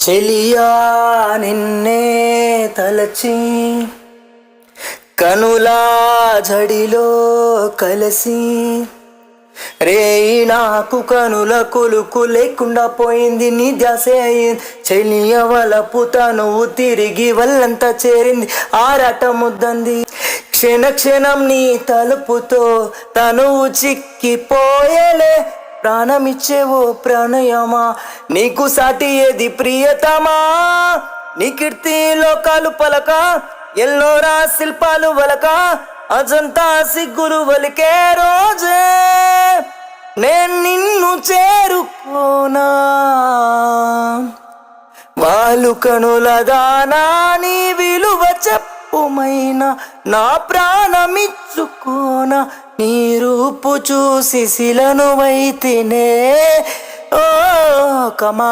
చెలియా నిన్నే తలచి కనులా జడిలో కలసి రేయి నాకు కనుల కులుకు లేకుండా పోయింది నీ ధ్యాసే అయింది చెలియ వలపు తనువు తిరిగి వల్లంతా చేరింది ఆరాట ముద్దంది క్షణ క్షణం నీ తలుపుతో తనువు చిక్కిపోయేలే ప్రాణమిచ్చేవో ప్రణయమా నీకు సాటి ఏది ప్రియతమా నీ కీర్తి లోకాలు పలక ఎల్లోరా శిల్పాలు వలక అజంతా సిగ్గులు వలికే రోజే నేను నిన్ను చేరుకోనా వాళ్ళు కనుల దానా నీ విలువ చెప్పుమైనా నా ప్రాణమిచ్చుకోనా నీ రూపు చూసి శిలను వైతినే ఓ కమా